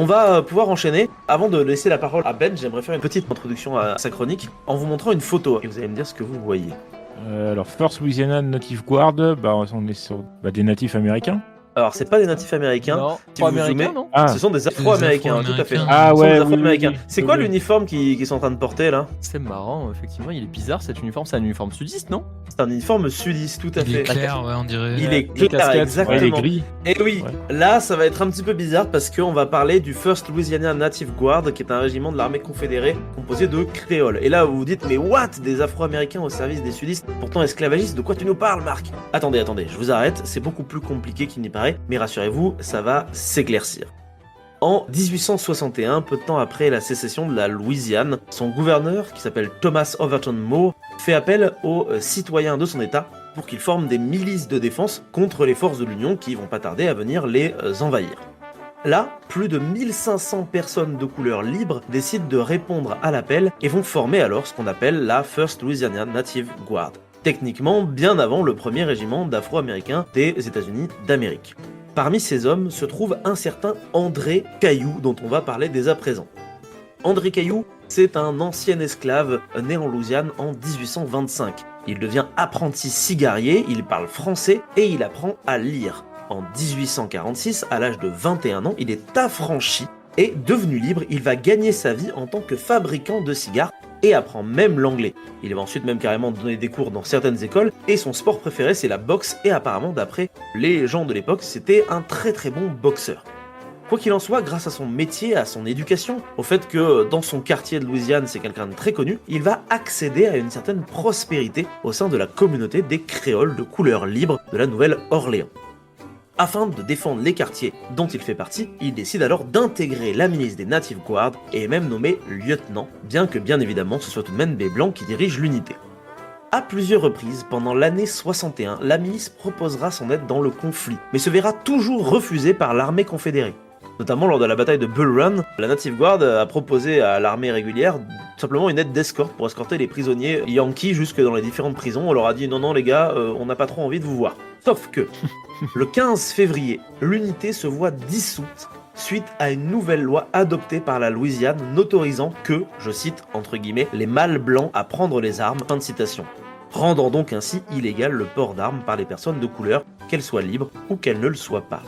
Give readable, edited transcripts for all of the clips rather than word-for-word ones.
On va pouvoir enchaîner. Avant de laisser la parole à Ben, j'aimerais faire une petite introduction à sa chronique en vous montrant une photo et vous allez me dire ce que vous voyez. Alors, First Louisiana Native Guard, on est sur des natifs américains. Alors, c'est pas des natifs américains. Non, Si vous américain, zoomez, non? Ah, ce sont des Afro-Américains, tout à fait. Afro-Américains. Ah Ce sont ouais, des oui, Afro-Américains. oui, oui. C'est Oui, quoi oui. l'uniforme qu'ils sont en train de porter là? C'est marrant, effectivement, il est bizarre cet uniforme, c'est un uniforme sudiste, non? C'est un uniforme sudiste, tout à Il est fait. clair, ouais, on dirait. Il est Les clair, casquettes, Ouais, exactement. il est gris. Et oui, Ouais. là ça va être un petit peu bizarre parce qu'on va parler du First Louisiana Native Guard qui est un régiment de l'armée confédérée composé de créoles. Et là vous vous dites mais what? Des Afro-Américains au service des sudistes, pourtant esclavagistes, de quoi tu nous parles Marc? Attendez, je vous arrête, c'est beaucoup plus compliqué qu'il n'y paraît, mais rassurez-vous, ça va s'éclaircir. En 1861, peu de temps après la sécession de la Louisiane, son gouverneur, qui s'appelle Thomas Overton Moore, fait appel aux citoyens de son état pour qu'ils forment des milices de défense contre les forces de l'Union qui vont pas tarder à venir les envahir. Là, plus de 1500 personnes de couleur libre décident de répondre à l'appel et vont former alors ce qu'on appelle la First Louisiana Native Guard. Techniquement, bien avant le premier régiment d'Afro-Américains des États-Unis d'Amérique. Parmi ces hommes se trouve un certain André Caillou, dont on va parler dès à présent. André Caillou, c'est un ancien esclave né en Louisiane en 1825. Il devient apprenti cigarier, il parle français et il apprend à lire. En 1846, à l'âge de 21 ans, il est affranchi et devenu libre, il va gagner sa vie en tant que fabricant de cigares et apprend même l'anglais. Il va ensuite même carrément donner des cours dans certaines écoles et son sport préféré c'est la boxe et apparemment d'après les gens de l'époque c'était un très bon boxeur. Quoi qu'il en soit, grâce à son métier, à son éducation, au fait que dans son quartier de Louisiane c'est quelqu'un de très connu, il va accéder à une certaine prospérité au sein de la communauté des créoles de couleur libre de la Nouvelle-Orléans. Afin de défendre les quartiers dont il fait partie, il décide alors d'intégrer la milice des Native Guard et est même nommé lieutenant, bien que bien évidemment ce soit tout de même des Blancs qui dirigent l'unité. À plusieurs reprises, pendant l'année 61, la milice proposera son aide dans le conflit, mais se verra toujours refusée par l'armée confédérée. Notamment lors de la bataille de Bull Run, la Native Guard a proposé à l'armée régulière simplement une aide d'escorte pour escorter les prisonniers yankees jusque dans les différentes prisons. On leur a dit non les gars, on n'a pas trop envie de vous voir. Sauf que, le 15 février, l'unité se voit dissoute suite à une nouvelle loi adoptée par la Louisiane n'autorisant que, je cite entre guillemets, les mâles blancs à prendre les armes, fin de citation. Rendant donc ainsi illégal le port d'armes par les personnes de couleur, qu'elles soient libres ou qu'elles ne le soient pas.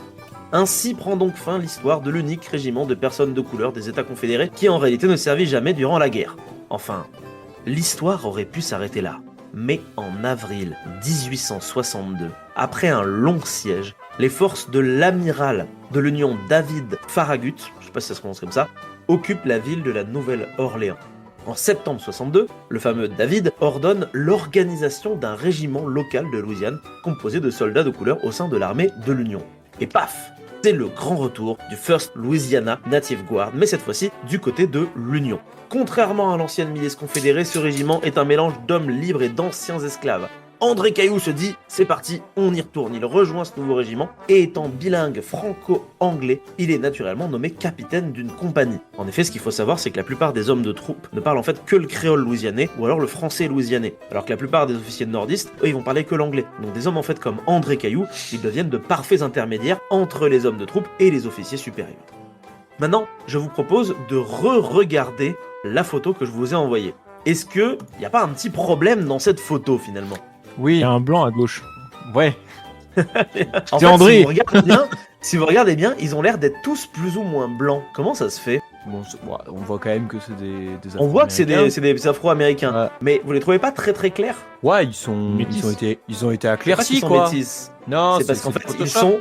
Ainsi prend donc fin l'histoire de l'unique régiment de personnes de couleur des États confédérés qui en réalité ne servit jamais durant la guerre. Enfin, l'histoire aurait pu s'arrêter là. Mais en avril 1862, après un long siège, les forces de l'amiral de l'Union David Farragut, je sais pas si ça se prononce comme ça, occupent la ville de la Nouvelle-Orléans. En septembre 62, le fameux David ordonne l'organisation d'un régiment local de Louisiane composé de soldats de couleur au sein de l'armée de l'Union. Et paf, c'est le grand retour du First Louisiana Native Guard, mais cette fois-ci du côté de l'Union. Contrairement à l'ancienne milice confédérée, ce régiment est un mélange d'hommes libres et d'anciens esclaves. André Caillou se dit, c'est parti, on y retourne. Il rejoint ce nouveau régiment et étant bilingue franco-anglais, il est naturellement nommé capitaine d'une compagnie. En effet, ce qu'il faut savoir, c'est que la plupart des hommes de troupe ne parlent en fait que le créole louisianais ou alors le français louisianais. Alors que la plupart des officiers nordistes, eux, ils vont parler que l'anglais. Donc des hommes en fait comme André Caillou, ils deviennent de parfaits intermédiaires entre les hommes de troupe et les officiers supérieurs. Maintenant, je vous propose de re-regarder la photo que je vous ai envoyée. Est-ce qu'il n'y a pas un petit problème dans cette photo finalement ? Il Oui, y a un blanc à gauche. ouais. En C'est fait, André. si vous regardez bien, ils ont l'air d'être tous plus ou moins blancs. Comment ça se fait? Bon, on voit quand même que c'est des On voit que c'est des Afro-Américains, Ouais. mais vous les trouvez pas très clairs? Ouais, Métis. ils ont été C'est pas éclaircis, qu'ils sont quoi. métis, Non, c'est parce qu'en du fait ils Photoshop. sont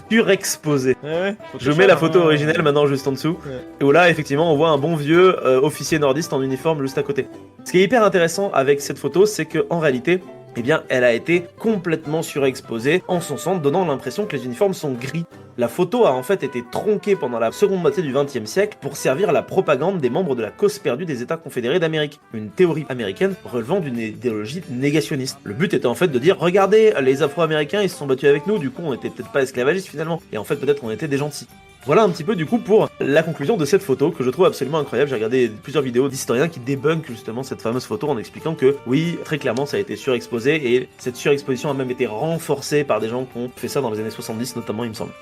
surexposés. Ouais, Je mets la photo originelle maintenant juste en dessous. Ouais. Et où là, effectivement, on voit un bon vieux officier nordiste en uniforme juste à côté. Ce qui est hyper intéressant avec cette photo, c'est que en réalité, eh bien, elle a été complètement surexposée en son centre, donnant l'impression que les uniformes sont gris. La photo a en fait été tronquée pendant la seconde moitié du XXe siècle pour servir à la propagande des membres de la cause perdue des États confédérés d'Amérique, une théorie américaine relevant d'une idéologie négationniste. Le but était en fait de dire, regardez, les Afro-Américains ils se sont battus avec nous, du coup on était peut-être pas esclavagistes finalement, et en fait peut-être qu'on était des gentils. Voilà un petit peu du coup pour la conclusion de cette photo que je trouve absolument incroyable. J'ai regardé plusieurs vidéos d'historiens qui débunkent justement cette fameuse photo en expliquant que oui, très clairement ça a été surexposé et cette surexposition a même été renforcée par des gens qui ont fait ça dans les années 70 notamment il me semble.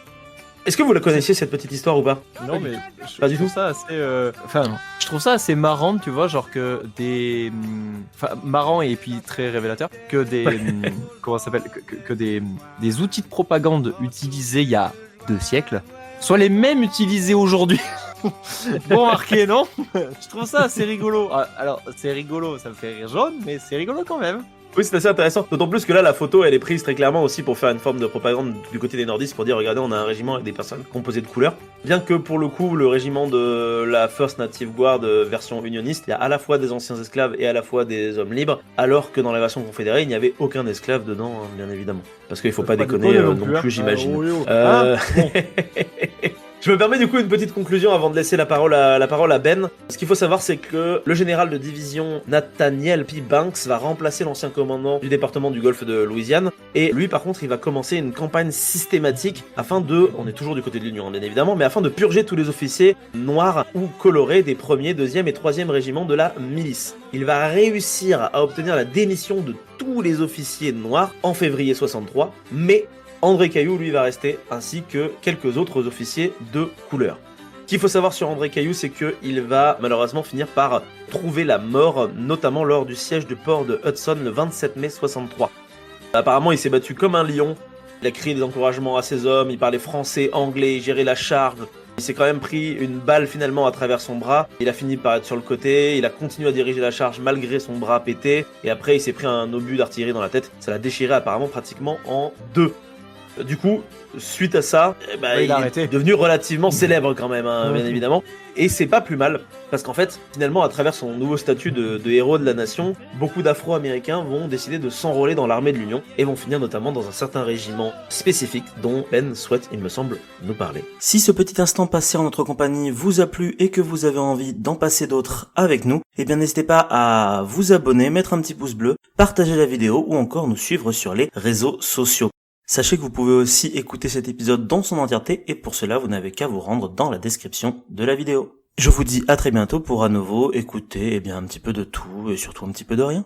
Est-ce que vous la connaissiez cette petite histoire ou pas? Non, mais Pas du trouve tout. ça assez. Enfin, je trouve ça assez marrant, tu vois, genre que des. Enfin, marrant et puis très révélateur, que des. Comment ça s'appelle que des outils de propagande utilisés il y a 2 siècles soient les mêmes utilisés aujourd'hui. Bon, remarqué, non? Je trouve ça assez rigolo. Ah, alors, c'est rigolo, ça me fait rire jaune, mais c'est rigolo quand même. Oui, c'est assez intéressant. D'autant plus que là, la photo, elle est prise très clairement aussi pour faire une forme de propagande du côté des nordistes pour dire, regardez, on a un régiment avec des personnes composées de couleurs. Bien que pour le coup, le régiment de la First Native Guard version unioniste, il y a à la fois des anciens esclaves et à la fois des hommes libres, alors que dans la version confédérée, il n'y avait aucun esclave dedans, hein, bien évidemment. Parce qu'il faut pas déconner non plus, j'imagine. Bon. Je me permets du coup une petite conclusion avant de laisser la parole à Ben. Ce qu'il faut savoir, c'est que le général de division Nathaniel P. Banks va remplacer l'ancien commandant du département du Golfe de Louisiane. Et lui, par contre, il va commencer une campagne systématique afin de, on est toujours du côté de l'Union, bien évidemment, mais afin de purger tous les officiers noirs ou colorés des 1er, 2e et 3e régiments de la milice. Il va réussir à obtenir la démission de tous les officiers noirs en février 63, mais André Caillou, lui, va rester, ainsi que quelques autres officiers de couleur. Ce qu'il faut savoir sur André Caillou, c'est qu'il va malheureusement finir par trouver la mort, notamment lors du siège du port de Hudson le 27 mai 63. Apparemment, il s'est battu comme un lion, il a crié des encouragements à ses hommes, il parlait français, anglais, il gérait la charge. Il s'est quand même pris une balle finalement à travers son bras, il a fini par être sur le côté, il a continué à diriger la charge malgré son bras pété, et après il s'est pris un obus d'artillerie dans la tête, ça l'a déchiré apparemment pratiquement en 2. Du coup, suite à ça, il est devenu relativement célèbre quand même, hein, bien évidemment. Et c'est pas plus mal, parce qu'en fait, finalement, à travers son nouveau statut de héros de la nation, beaucoup d'Afro-Américains vont décider de s'enrôler dans l'armée de l'Union, et vont finir notamment dans un certain régiment spécifique dont Ben souhaite, il me semble, nous parler. Si ce petit instant passé en notre compagnie vous a plu et que vous avez envie d'en passer d'autres avec nous, eh bien n'hésitez pas à vous abonner, mettre un petit pouce bleu, partager la vidéo ou encore nous suivre sur les réseaux sociaux. Sachez que vous pouvez aussi écouter cet épisode dans son entièreté et pour cela vous n'avez qu'à vous rendre dans la description de la vidéo. Je vous dis à très bientôt pour à nouveau écouter un petit peu de tout et surtout un petit peu de rien.